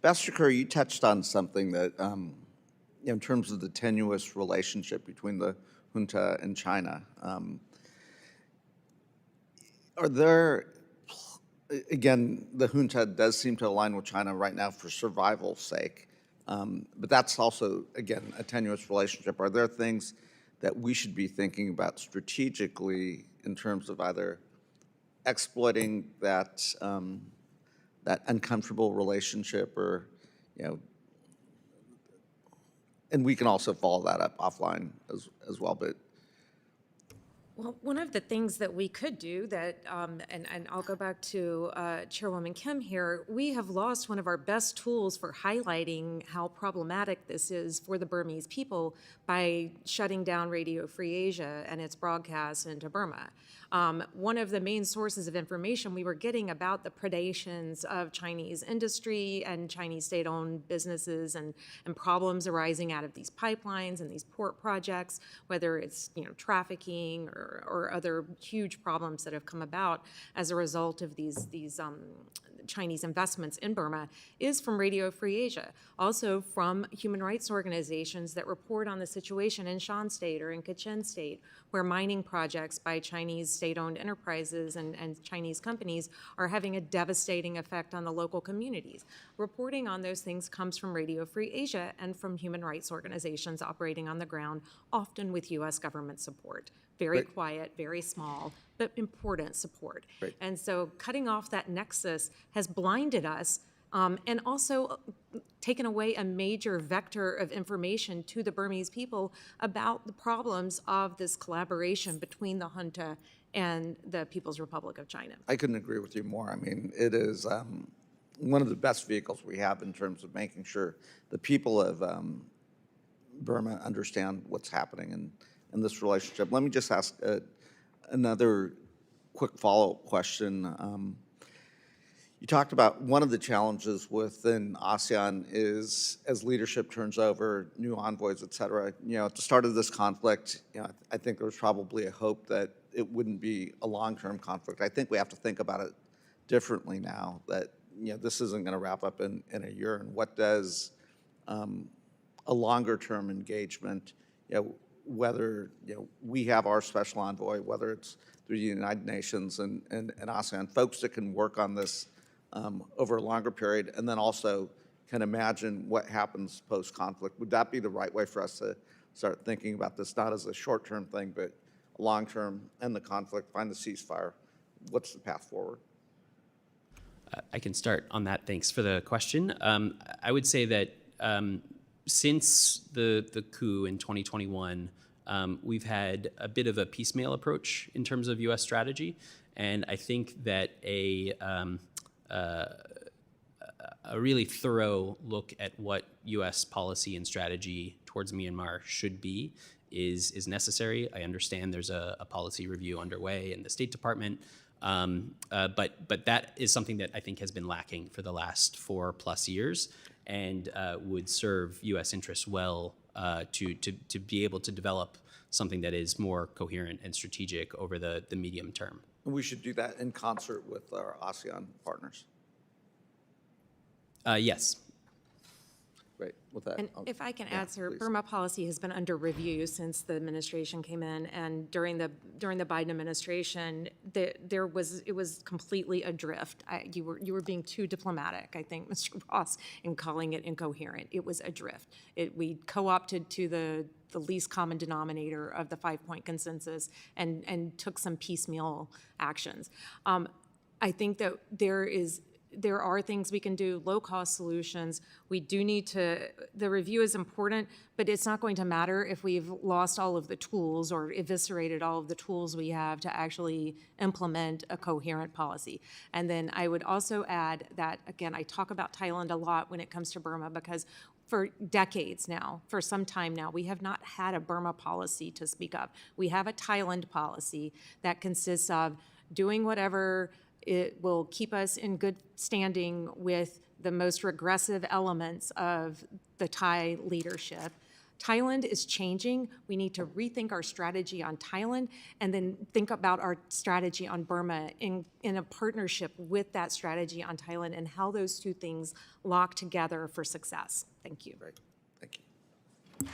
Ambassador Kerr, you touched on something that, in terms of the tenuous relationship between the junta and China, are there, again, the junta does seem to align with China right now for survival's sake, but that's also, again, a tenuous relationship. Are there things that we should be thinking about strategically in terms of either exploiting that that uncomfortable relationship, or, and we can also follow that up offline as well, but. Well, one of the things that we could do that, and I'll go back to Chairwoman Kim here, we have lost one of our best tools for highlighting how problematic this is for the Burmese people by shutting down Radio Free Asia and its broadcasts into Burma. One of the main sources of information we were getting about the predations of Chinese industry and Chinese state-owned businesses and problems arising out of these pipelines and these port projects, whether it's trafficking or other huge problems that have come about as a result of these Chinese investments in Burma, is from Radio Free Asia. Also from human rights organizations that report on the situation in Shan State or in Kachin State, where mining projects by Chinese state-owned enterprises and Chinese companies are having a devastating effect on the local communities. Reporting on those things comes from Radio Free Asia and from human rights organizations operating on the ground, often with U.S. government support. Very quiet, very small, but important support. Right. And so cutting off that nexus has blinded us and also taken away a major vector of information to the Burmese people about the problems of this collaboration between the junta and the People's Republic of China. I couldn't agree with you more. I mean, it is one of the best vehicles we have in terms of making sure the people of Burma understand what's happening in this relationship. Let me just ask another quick follow-up question. You talked about one of the challenges within ASEAN is as leadership turns over, new envoys, et cetera. At the start of this conflict, I think there was probably a hope that it wouldn't be a long-term conflict. I think we have to think about it differently now, that this isn't going to wrap up in a year. And what does a longer-term engagement, whether we have our special envoy, whether it's through the United Nations and ASEAN, folks that can work on this over a longer period, and then also can imagine what happens post-conflict. Would that be the right way for us to start thinking about this, not as a short-term thing, but a long-term, end the conflict, find the ceasefire? What's the path forward? I can start on that. Thanks for the question. I would say that since the coup in 2021, we've had a bit of a piecemeal approach in terms of U.S. strategy, and I think that a really thorough look at what U.S. policy and strategy towards Myanmar should be is necessary. I understand there's a policy review underway in the State Department, but that is something that I think has been lacking for the last 4+ years, and would serve U.S. interests well to be able to develop something that is more coherent and strategic over the medium term. And we should do that in concert with our ASEAN partners. Yes. Great. With that, And if I can add, sir, Burma policy has been under review since the administration came in, and during the Biden administration, it was completely adrift. You were being too diplomatic, I think, Mr. Ross, in calling it incoherent. It was adrift. We co-opted to the least common denominator of the 5-point consensus and took some piecemeal actions. I think that there are things we can do, low-cost solutions. We do need to, the review is important, but it's not going to matter if we've lost all of the tools or eviscerated all of the tools we have to actually implement a coherent policy. And then I would also add that, again, I talk about Thailand a lot when it comes to Burma, because for decades now, for some time now, we have not had a Burma policy to speak of. We have a Thailand policy that consists of doing whatever it will keep us in good standing with the most regressive elements of the Thai leadership, Thailand is changing. We need to rethink our strategy on Thailand and then think about our strategy on Burma in a partnership with that strategy on Thailand and how those two things lock together for success. Thank you. Great. Thank you.